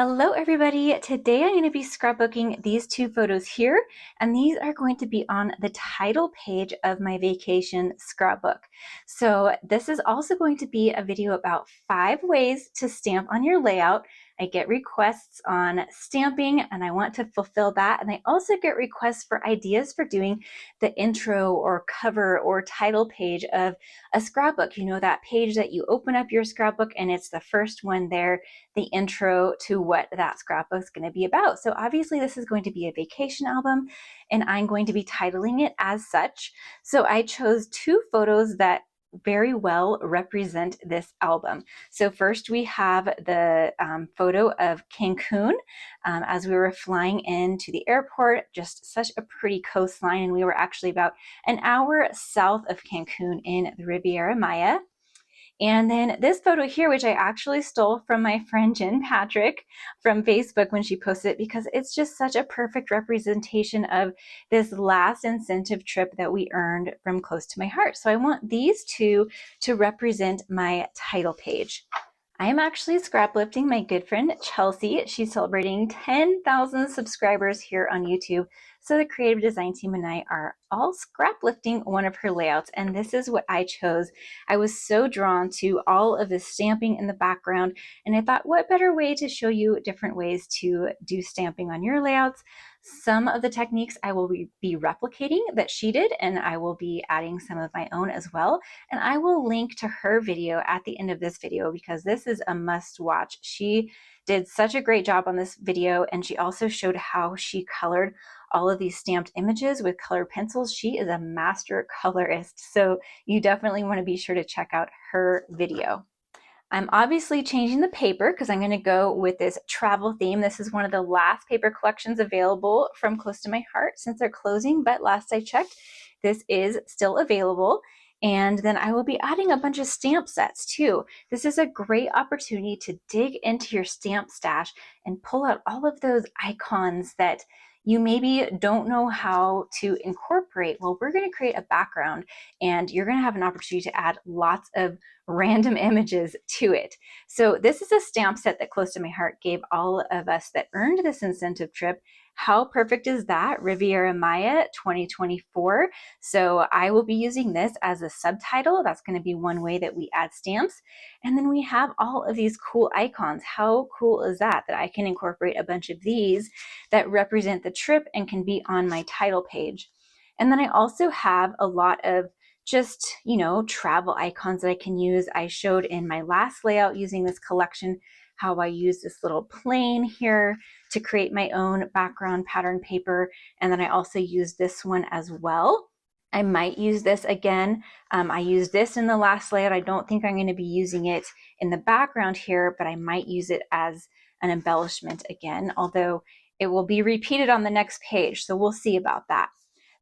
Hello everybody! Today I'm going to be scrapbooking these two photos here, and these are going to be on the title page of my vacation scrapbook. So this is also going to be a video about 5 ways to stamp on your layout. I get requests on stamping and I want to fulfill that, and I also get requests for ideas for doing the intro or cover or title page of a scrapbook. You know, that page that you open up your scrapbook and it's the first one there, the intro to what that scrapbook is going to be about. So obviously this is going to be a vacation album and I'm going to be titling it as such. So I chose 2 photos that very well represent this album. So first we have the photo of Cancun as we were flying into the airport, just such a pretty coastline, and we were actually about an hour south of Cancun in the Riviera Maya. And then this photo here, which I actually stole from my friend Jen Patrick from Facebook when she posted it, because it's just such a perfect representation of this last incentive trip that we earned from Close to My Heart. So I want these two to represent my title page. I am actually scraplifting my good friend Chelsey. She's celebrating 10,000 subscribers here on YouTube. So the creative design team and I are all scraplifting one of her layouts, and this is what I chose. I was so drawn to all of the stamping in the background, and I thought, what better way to show you different ways to do stamping on your layouts. Some of the techniques I will be replicating that she did, and I will be adding some of my own as well. And I will link to her video at the end of this video because this is a must watch. She did such a great job on this video, and she also showed how she colored all of these stamped images with colored pencils. She is a master colorist, so you definitely want to be sure to check out her video. I'm obviously changing the paper because I'm going to go with this travel theme. This is one of the last paper collections available from Close to My Heart since they're closing, but last I checked, this is still available. And then I will be adding a bunch of stamp sets too. This is a great opportunity to dig into your stamp stash and pull out all of those icons that you maybe don't know how to incorporate. Well, we're going to create a background and you're going to have an opportunity to add lots of random images to it. So this is a stamp set that Close to My Heart gave all of us that earned this incentive trip. How perfect is that? Riviera Maya 2024. So I will be using this as a subtitle. That's going to be one way that we add stamps. And then we have all of these cool icons. How cool is that? That I can incorporate a bunch of these that represent the trip and can be on my title page. And then I also have a lot of just, you know, travel icons that I can use. I showed in my last layout using this collection how I use this little plane here to create my own background pattern paper. And then I also use this one as well. I might use this again. I used this in the last layout. I don't think I'm going to be using it in the background here, but I might use it as an embellishment again, although it will be repeated on the next page. So we'll see about that.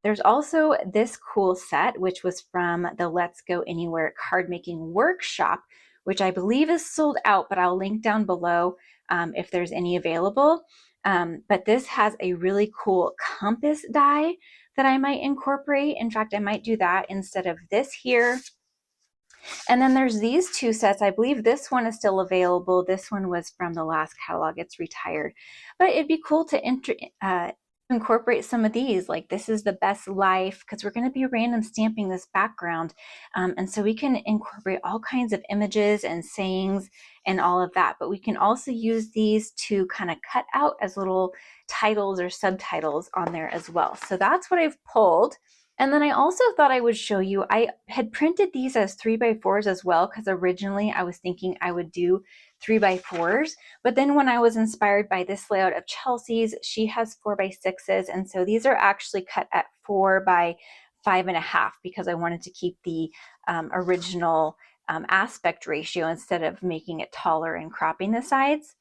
There's also this cool set, which was from the Let's Go Anywhere card making workshop, which I believe is sold out, but I'll link down below if there's any available. But this has a really cool compass die that I might incorporate. In fact, I might do that instead of this here. And then there's these 2 sets. I believe this one is still available. This one was from the last catalog. It's retired. But it'd be cool to incorporate some of these, like This Is the Best Life, because we're going to be random stamping this background. And so we can incorporate all kinds of images and sayings and all of that. But we can also use these to kind of cut out as little titles or subtitles on there as well. So that's what I've pulled. And then I also thought I would show you, I had printed these as 3x4s as well, because originally I was thinking I would do 3x4s. But then when I was inspired by this layout of Chelsey's, she has 4x6s. And so these are actually cut at 4 by 5.5 because I wanted to keep the original aspect ratio instead of making it taller and cropping the sides.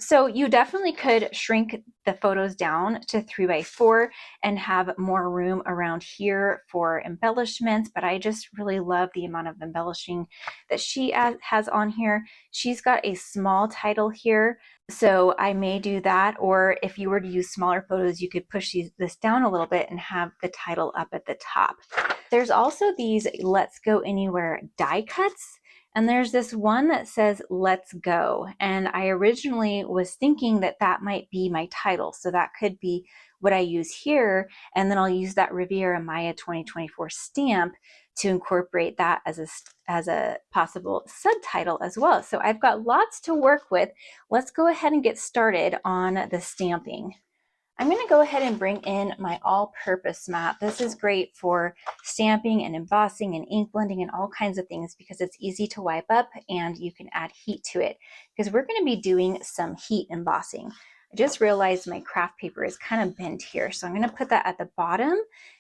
So you definitely could shrink the photos down to 3x4 and have more room around here for embellishments, but I just really love the amount of embellishing that she has on here. She's got a small title here, so I may do that, or if you were to use smaller photos, you could push this down a little bit and have the title up at the top. There's also these Let's Go Anywhere die cuts. And there's this one that says, "Let's go." And I originally was thinking that that might be my title. So that could be what I use here. And then I'll use that Riviera Maya 2024 stamp to incorporate that as a possible subtitle as well. So I've got lots to work with. Let's go ahead and get started on the stamping. I'm going to go ahead and bring in my all-purpose mat. This is great for stamping and embossing and ink blending and all kinds of things because it's easy to wipe up and you can add heat to it because we're going to be doing some heat embossing. I just realized my craft paper is kind of bent here, so I'm going to put that at the bottom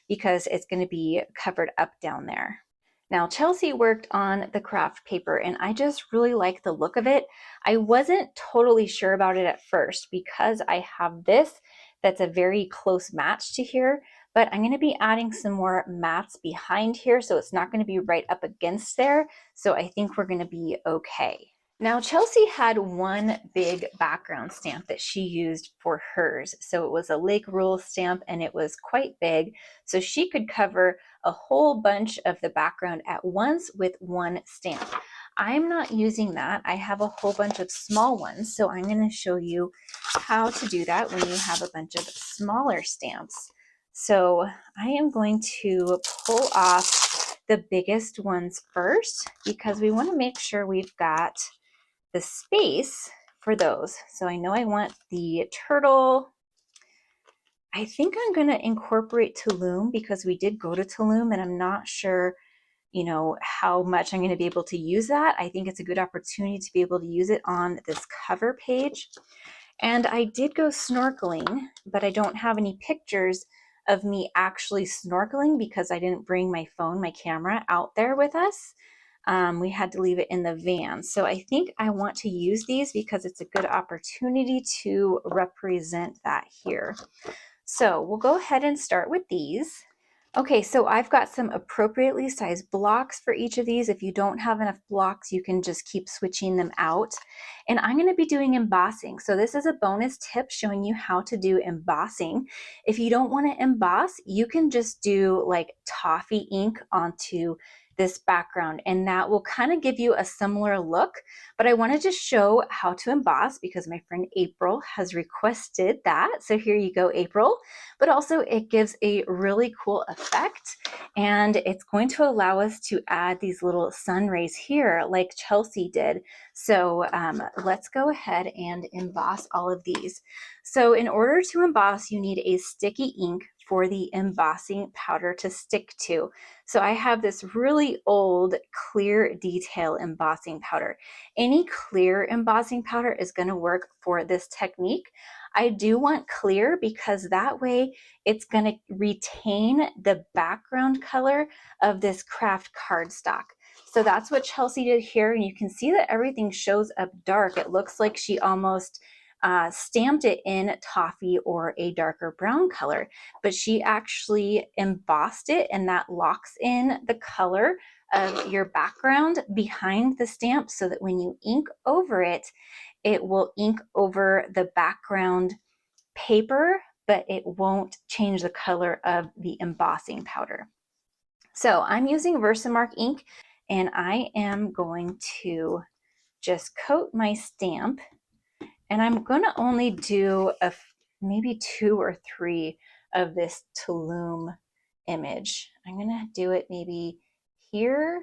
because it's going to be covered up down there. Now, Chelsey worked on the craft paper and I just really like the look of it. I wasn't totally sure about it at first because I have this that's a very close match to here, but I'm going to be adding some more mats behind here, so it's not going to be right up against there. So I think we're going to be okay. Now, Chelsey had one big background stamp that she used for hers. So it was a Lake Rule stamp and it was quite big. So she could cover a whole bunch of the background at once with one stamp. I'm not using that. I have a whole bunch of small ones. So I'm going to show you how to do that when you have a bunch of smaller stamps. So I am going to pull off the biggest ones first because we want to make sure we've got the space for those. So I know I want the turtle. I think I'm going to incorporate Tulum because we did go to Tulum and I'm not sure, how much I'm going to be able to use that. I think it's a good opportunity to be able to use it on this cover page. And I did go snorkeling, but I don't have any pictures of me actually snorkeling because I didn't bring my phone, my camera out there with us. We had to leave it in the van. So I think I want to use these because it's a good opportunity to represent that here. So we'll go ahead and start with these. Okay, so I've got some appropriately sized blocks for each of these. If you don't have enough blocks, you can just keep switching them out. And I'm going to be doing embossing. So this is a bonus tip showing you how to do embossing. If you don't want to emboss, you can just do like toffee ink onto this background and that will kind of give you a similar look. But I wanted to show how to emboss because my friend April has requested that. So here you go, April. But also it gives a really cool effect and it's going to allow us to add these little sun rays here like Chelsey did. So let's go ahead and emboss all of these. So in order to emboss, you need a sticky ink for the embossing powder to stick to. So I have this really old clear detail embossing powder. Any clear embossing powder is going to work for this technique. I do want clear because that way it's going to retain the background color of this Kraft cardstock. So that's what Chelsey did here. And you can see that everything shows up dark. It looks like she almost stamped it in toffee or a darker brown color, but she actually embossed it and that locks in the color of your background behind the stamp so that when you ink over it, it will ink over the background paper, but it won't change the color of the embossing powder. So I'm using Versamark ink and I am going to just coat my stamp and I'm going to only do maybe 2 or 3 of this Tulum image. I'm going to do it maybe here.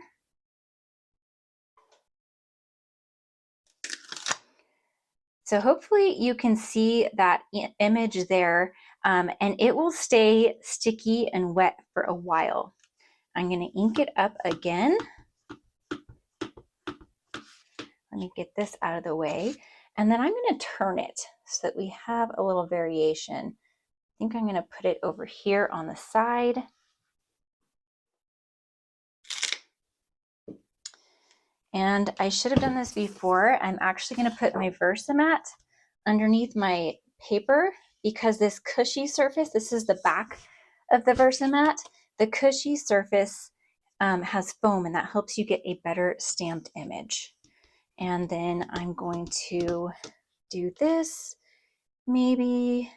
So hopefully you can see that image there and it will stay sticky and wet for a while. I'm going to ink it up again. Let me get this out of the way. And then I'm going to turn it so that we have a little variation. I think I'm going to put it over here on the side. And I should have done this before. I'm actually going to put my Versamat underneath my paper because this cushy surface, this is the back of the Versamat, the cushy surface has foam and that helps you get a better stamped image. And then I'm going to do this maybe,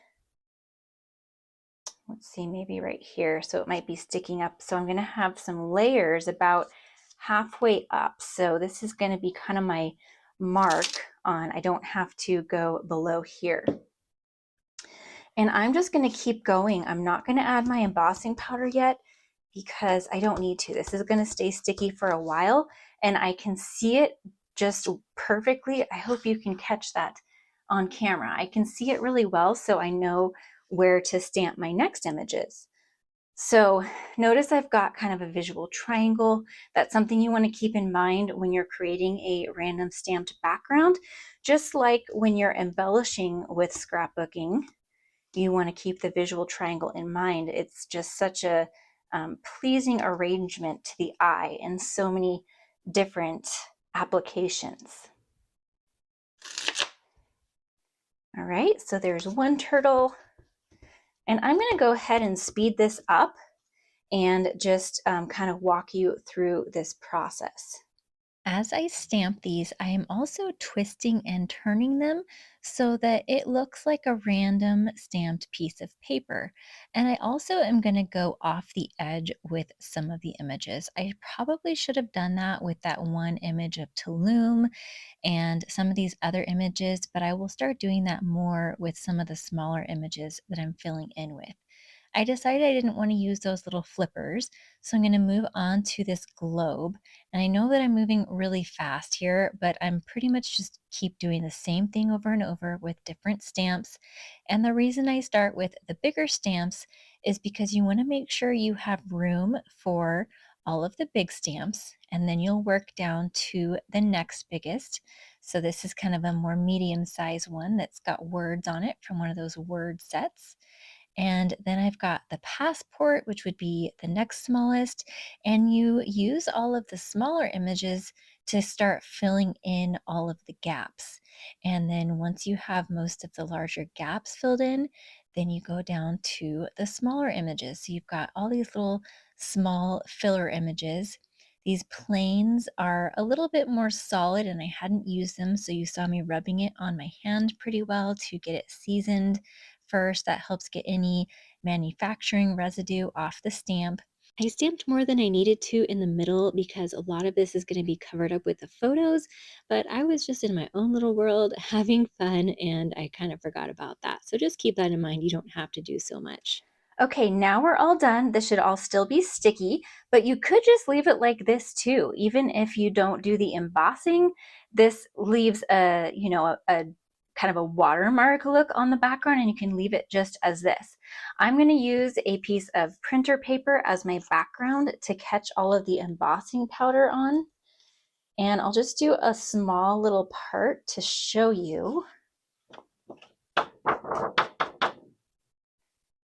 let's see, maybe right here. So it might be sticking up. So I'm going to have some layers about halfway up. So this is going to be kind of my mark on, I don't have to go below here. And I'm just going to keep going. I'm not going to add my embossing powder yet because I don't need to. This is going to stay sticky for a while and I can see it just perfectly. I hope you can catch that on camera. I can see it really well, so I know where to stamp my next images. So notice I've got kind of a visual triangle. That's something you want to keep in mind when you're creating a random stamped background. Just like when you're embellishing with scrapbooking, you want to keep the visual triangle in mind. It's just such a pleasing arrangement to the eye in so many different applications. All right, so there's one turtle. And I'm going to go ahead and speed this up and just kind of walk you through this process. As I stamp these, I am also twisting and turning them so that it looks like a random stamped piece of paper. And I also am going to go off the edge with some of the images. I probably should have done that with that one image of Tulum and some of these other images, but I will start doing that more with some of the smaller images that I'm filling in with. I decided I didn't want to use those little flippers, so I'm going to move on to this globe. And I know that I'm moving really fast here, but I'm pretty much just keep doing the same thing over and over with different stamps. And the reason I start with the bigger stamps is because you want to make sure you have room for all of the big stamps, and then you'll work down to the next biggest. So this is kind of a more medium-sized one that's got words on it from one of those word sets. And then I've got the passport, which would be the next smallest. And you use all of the smaller images to start filling in all of the gaps. And then once you have most of the larger gaps filled in, then you go down to the smaller images. So you've got all these little small filler images. These planes are a little bit more solid and I hadn't used them, so you saw me rubbing it on my hand pretty well to get it seasoned first. That helps get any manufacturing residue off the stamp. I stamped more than I needed to in the middle because a lot of this is going to be covered up with the photos, but I was just in my own little world having fun and I kind of forgot about that. So just keep that in mind. You don't have to do so much. Okay, now we're all done. This should all still be sticky, but you could just leave it like this too. Even if you don't do the embossing, this leaves a, a kind of a watermark look on the background and you can leave it just as this. I'm going to use a piece of printer paper as my background to catch all of the embossing powder on. And I'll just do a small little part to show you.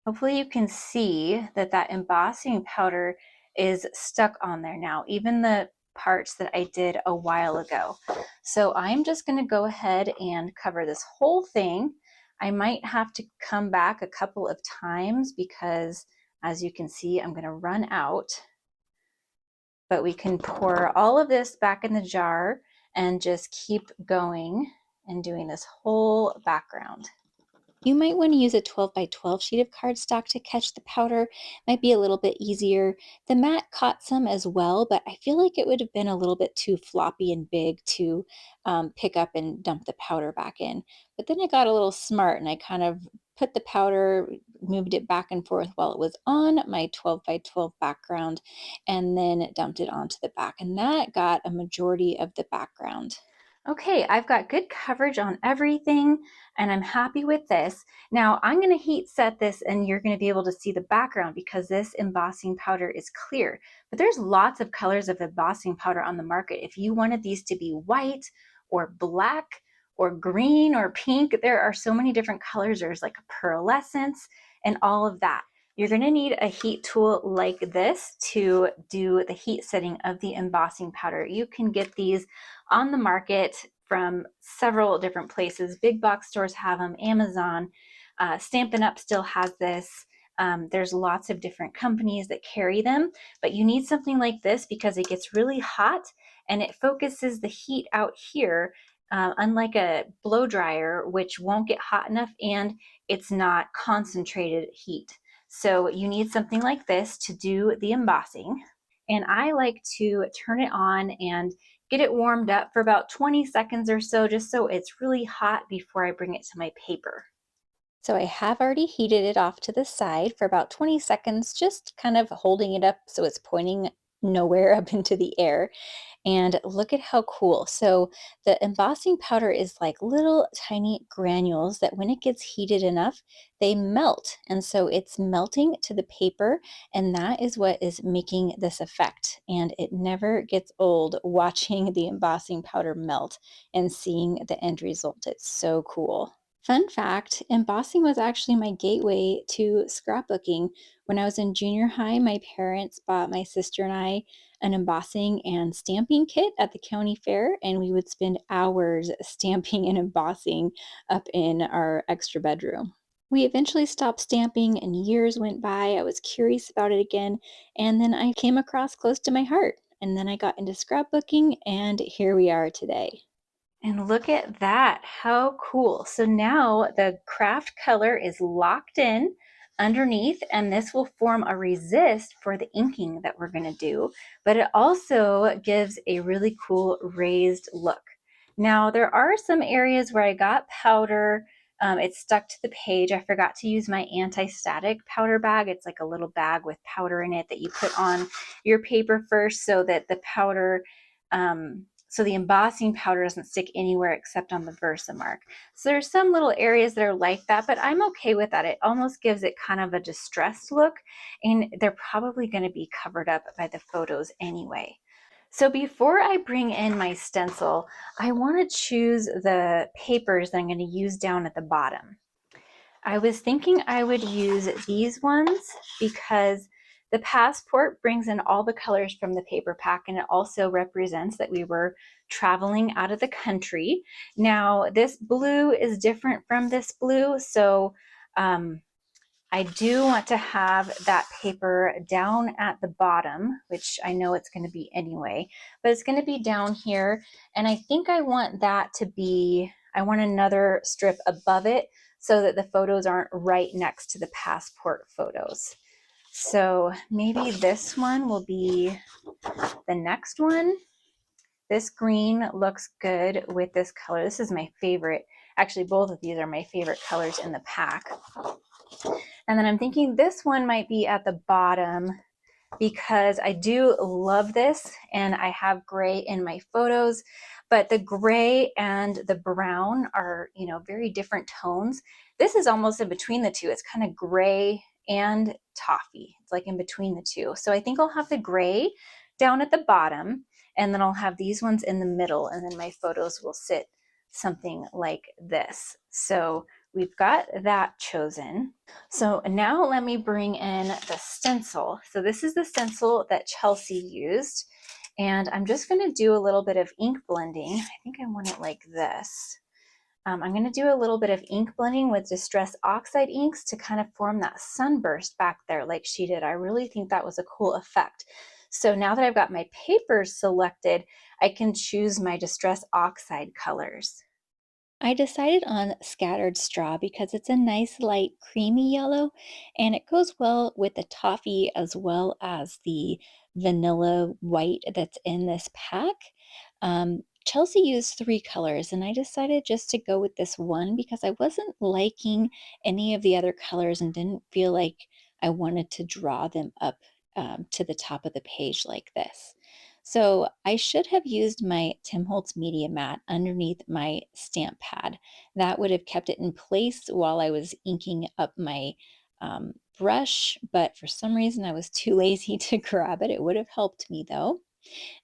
Hopefully you can see that that embossing powder is stuck on there now, even the parts that I did a while ago. So I'm just going to go ahead and cover this whole thing. I might have to come back a couple of times because, as you can see, I'm going to run out. But we can pour all of this back in the jar and just keep going and doing this whole background. You might want to use a 12 by 12 sheet of cardstock to catch the powder. Might be a little bit easier. The mat caught some as well, but I feel like it would have been a little bit too floppy and big to pick up and dump the powder back in. But then I got a little smart and I kind of put the powder, moved it back and forth while it was on my 12 by 12 background, and then dumped it onto the back. And that got a majority of the background. Okay, I've got good coverage on everything and I'm happy with this. Now I'm going to heat set this and you're going to be able to see the background because this embossing powder is clear. But there's lots of colors of embossing powder on the market. If you wanted these to be white or black or green or pink, there are so many different colors. There's like a pearlescence and all of that. You're going to need a heat tool like this to do the heat setting of the embossing powder. You can get these on the market from several different places. Big box stores have them, Amazon, Stampin' Up! Still has this. There's lots of different companies that carry them, but you need something like this because it gets really hot and it focuses the heat out here, unlike a blow dryer, which won't get hot enough and it's not concentrated heat. So you need something like this to do the embossing. and I like to turn it on and get it warmed up for about 20 seconds or so, just so it's really hot before I bring it to my paper. So I have already heated it off to the side for about 20 seconds, just kind of holding it up so it's pointing nowhere up into the air. And look at how cool. So the embossing powder is like little tiny granules that when it gets heated enough, they melt. And so it's melting to the paper, and that is what is making this effect. And it never gets old watching the embossing powder melt and seeing the end result. It's so cool. Fun fact, embossing was actually my gateway to scrapbooking. When I was in junior high, my parents bought my sister and I an embossing and stamping kit at the county fair, and we would spend hours stamping and embossing up in our extra bedroom. We eventually stopped stamping, and years went by. I was curious about it again, and then I came across Close to My Heart. And then I got into scrapbooking, and here we are today. And look at that, how cool. So now the Kraft color is locked in underneath, and this will form a resist for the inking that we're gonna do, but it also gives a really cool raised look. Now there are some areas where I got powder, it stuck to the page. I forgot to use my anti-static powder bag. It's like a little bag with powder in it that you put on your paper first so that the powder, so the embossing powder doesn't stick anywhere except on the Versamark. So there's some little areas that are like that, but I'm okay with that. It almost gives it kind of a distressed look, and they're probably going to be covered up by the photos anyway. So before I bring in my stencil, I want to choose the papers that I'm going to use down at the bottom. I was thinking I would use these ones because the passport brings in all the colors from the paper pack, and it also represents that we were traveling out of the country. Now, this blue is different from this blue, so I do want to have that paper down at the bottom, which I know it's going to be anyway, but it's going to be down here. And I think I want that to be, I want another strip above it so that the photos aren't right next to the passport photos. So maybe this one will be the next one. This green looks good with this color. This is my favorite. Actually, both of these are my favorite colors in the pack. And then I'm thinking this one might be at the bottom because I do love this, and I have gray in my photos, but the gray and the brown are, you know, very different tones. This is almost in between the two. It's kind of gray and toffee. It's like in between the two. So I think I'll have the gray down at the bottom, and then I'll have these ones in the middle, and then my photos will sit something like this. So we've got that chosen. So now let me bring in the stencil. So this is the stencil that Chelsey used, and I'm just going to do a little bit of ink blending. I think I want it like this. I'm going to do a little bit of ink blending with Distress Oxide inks to kind of form that sunburst back there like she did. I really think that was a cool effect. So now that I've got my papers selected, I can choose my Distress Oxide colors. I decided on Scattered Straw because it's a nice light creamy yellow, and it goes well with the toffee as well as the vanilla white that's in this pack. Chelsey used three colors, and I decided just to go with this one because I wasn't liking any of the other colors and didn't feel like I wanted to draw them up to the top of the page like this. So I should have used my Tim Holtz Media Mat underneath my stamp pad. That would have kept it in place while I was inking up my brush, but for some reason I was too lazy to grab it. It would have helped me though.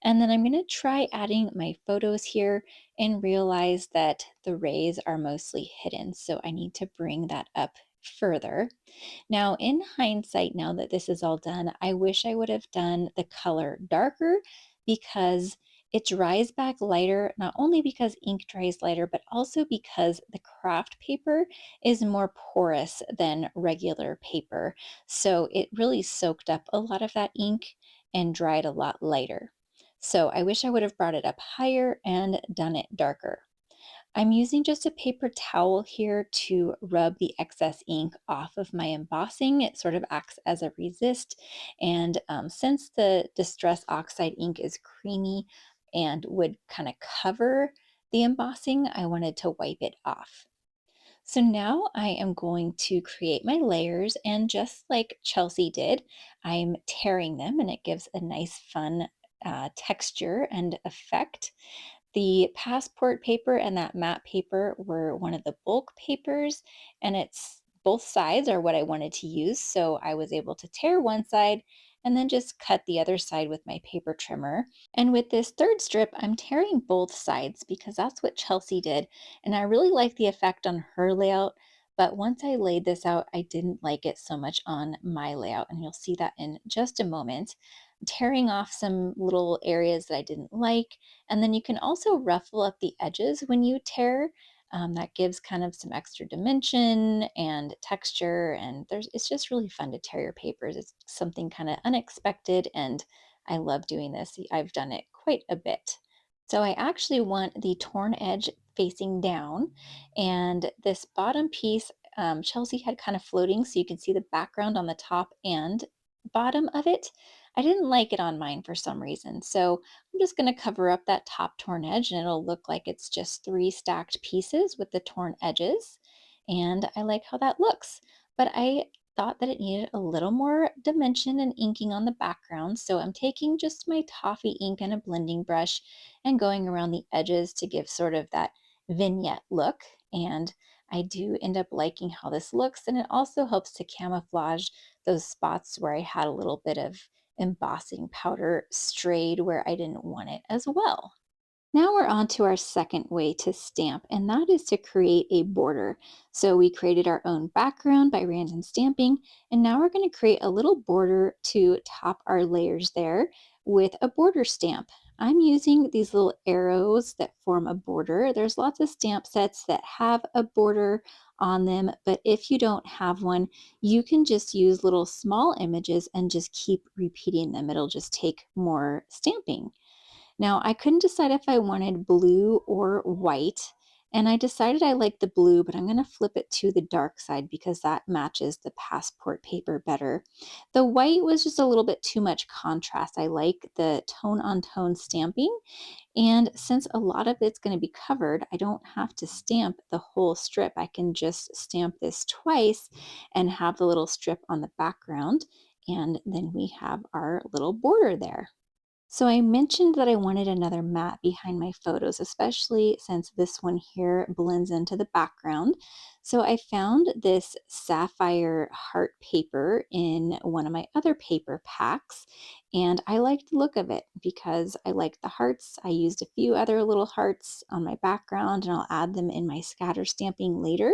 And then I'm going to try adding my photos here and realize that the rays are mostly hidden. So I need to bring that up further. Now, in hindsight, now that this is all done, I wish I would have done the color darker because it dries back lighter, not only because ink dries lighter, but also because the craft paper is more porous than regular paper. So it really soaked up a lot of that ink and dried a lot lighter. So I wish I would have brought it up higher and done it darker. I'm using just a paper towel here to rub the excess ink off of my embossing. It sort of acts as a resist. And since the Distress Oxide ink is creamy and would kind of cover the embossing, I wanted to wipe it off. So now I am going to create my layers, and just like Chelsey did, I'm tearing them and it gives a nice fun texture and effect. The passport paper and that matte paper were one of the bulk papers, and it's both sides are what I wanted to use. So I was able to tear one side and then just cut the other side with my paper trimmer. And with this third strip, I'm tearing both sides because that's what Chelsey did. And I really like the effect on her layout. But once I laid this out, I didn't like it so much on my layout. And you'll see that in just a moment. Tearing off some little areas that I didn't like. And then you can also ruffle up the edges when you tear. That gives kind of some extra dimension and texture, and it's just really fun to tear your papers. It's something kind of unexpected, and I love doing this. I've done it quite a bit. So I actually want the torn edge facing down, and this bottom piece, Chelsey had kind of floating, so you can see the background on the top and bottom of it. I didn't like it on mine for some reason, so I'm just going to cover up that top torn edge, and it'll look like it's just three stacked pieces with the torn edges. And I like how that looks. But I thought that it needed a little more dimension and inking on the background. So I'm taking just my toffee ink and a blending brush and going around the edges to give sort of that vignette look. And I do end up liking how this looks. And it also helps to camouflage those spots where I had a little bit of embossing powder strayed where I didn't want it as well. Now we're on to our second way to stamp, and that is to create a border. So we created our own background by random stamping, and now we're going to create a little border to top our layers there with a border stamp. I'm using these little arrows that form a border. There's lots of stamp sets that have a border on them, but if you don't have one, you can just use little small images and just keep repeating them. It'll just take more stamping. Now, I couldn't decide if I wanted blue or white, and I decided I like the blue, but I'm going to flip it to the dark side because that matches the passport paper better. The white was just a little bit too much contrast. I like the tone on tone stamping, and since a lot of it's going to be covered, I don't have to stamp the whole strip. I can just stamp this twice and have the little strip on the background, and then we have our little border there. So I mentioned that I wanted another matte behind my photos, especially since this one here blends into the background. So I found this sapphire heart paper in one of my other paper packs, and I liked the look of it because I like the hearts. I used a few other little hearts on my background, and I'll add them in my scatter stamping later.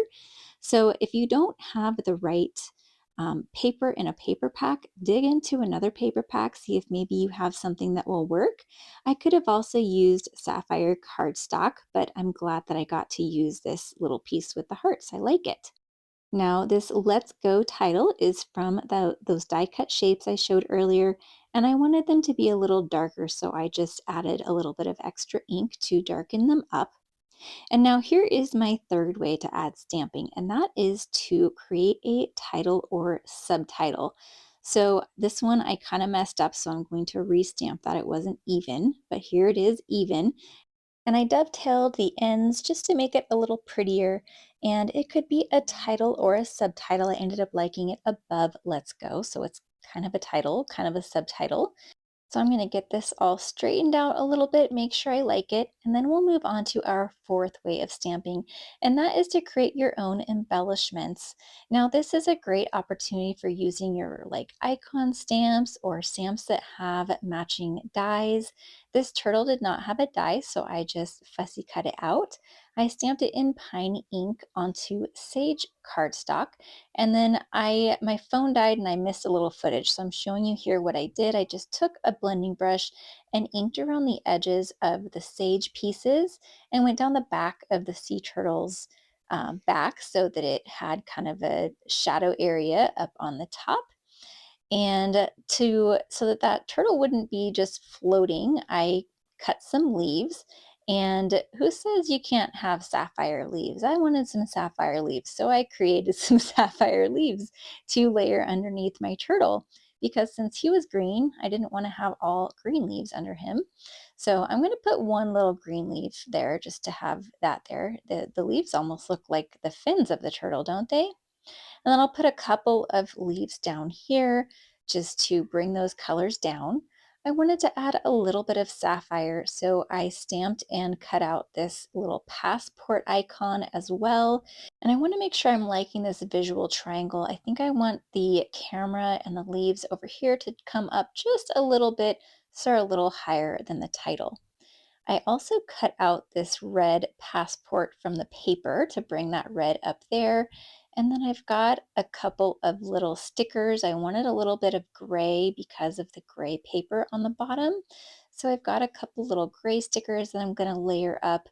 So if you don't have the right paper in a paper pack, dig into another paper pack, see if maybe you have something that will work. I could have also used sapphire cardstock, but I'm glad that I got to use this little piece with the hearts. I like it. Now, this Let's Go title is from those die cut shapes I showed earlier, and I wanted them to be a little darker, so I just added a little bit of extra ink to darken them up. And now here is my third way to add stamping, and that is to create a title or subtitle. So this one I kind of messed up, so I'm going to restamp that. It wasn't even, but here it is even. And I dovetailed the ends just to make it a little prettier. And it could be a title or a subtitle. I ended up liking it above Let's Go. So it's kind of a title, kind of a subtitle. So I'm going to get this all straightened out a little bit, make sure I like it, and then we'll move on to our fourth way of stamping, and that is to create your own embellishments. Now, this is a great opportunity for using your like icon stamps or stamps that have matching dies. This turtle did not have a die, so I just fussy cut it out. I stamped it in pine ink onto sage cardstock, and then my phone died and I missed a little footage. So I'm showing you here what I did. I just took a blending brush and inked around the edges of the sage pieces and went down the back of the sea turtle's back so that it had kind of a shadow area up on the top. And so that turtle wouldn't be just floating, I cut some leaves And who says you can't have sapphire leaves? I wanted some sapphire leaves, so I created some sapphire leaves to layer underneath my turtle, because since he was green, I didn't want to have all green leaves under him. So I'm going to put one little green leaf there just to have that there. The leaves almost look like the fins of the turtle, don't they? And then I'll put a couple of leaves down here just to bring those colors down. I wanted to add a little bit of sapphire, so I stamped and cut out this little passport icon as well. And I want to make sure I'm liking this visual triangle. I think I want the camera and the leaves over here to come up just a little bit, so they're a little higher than the title. I also cut out this red passport from the paper to bring that red up there. And then I've got a couple of little stickers. I wanted a little bit of gray because of the gray paper on the bottom. So I've got a couple little gray stickers that I'm going to layer up.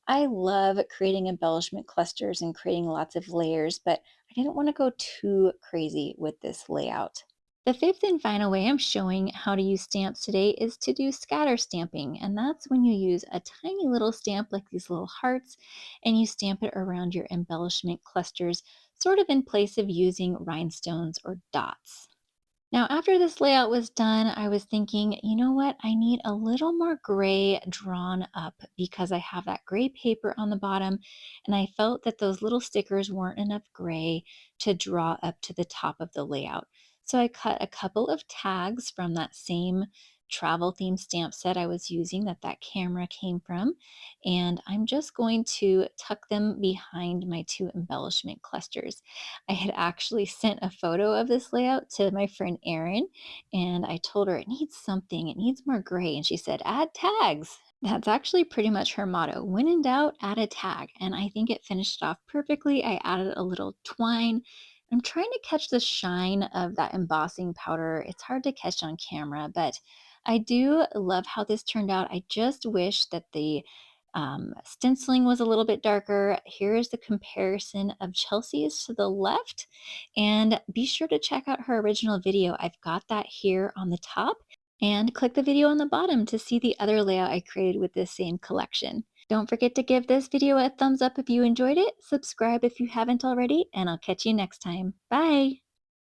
I love creating embellishment clusters and creating lots of layers, but I didn't want to go too crazy with this layout. The fifth and final way I'm showing how to use stamps today is to do scatter stamping, and that's when you use a tiny little stamp like these little hearts and you stamp it around your embellishment clusters, sort of in place of using rhinestones or dots. Now, after this layout was done, I was thinking, you know what? I need a little more gray drawn up because I have that gray paper on the bottom, and I felt that those little stickers weren't enough gray to draw up to the top of the layout. So I cut a couple of tags from that same travel theme stamp set I was using that camera came from, and I'm just going to tuck them behind my two embellishment clusters. I had actually sent a photo of this layout to my friend Erin, and I told her it needs something, it needs more gray. And she said, add tags. That's actually pretty much her motto. When in doubt, add a tag. And I think it finished off perfectly. I added a little twine. I'm trying to catch the shine of that embossing powder. It's hard to catch on camera, but I do love how this turned out. I just wish that the stenciling was a little bit darker. Here is the comparison of Chelsey's to the left. And be sure to check out her original video. I've got that here on the top. And click the video on the bottom to see the other layout I created with this same collection. Don't forget to give this video a thumbs up if you enjoyed it, subscribe if you haven't already, and I'll catch you next time. Bye!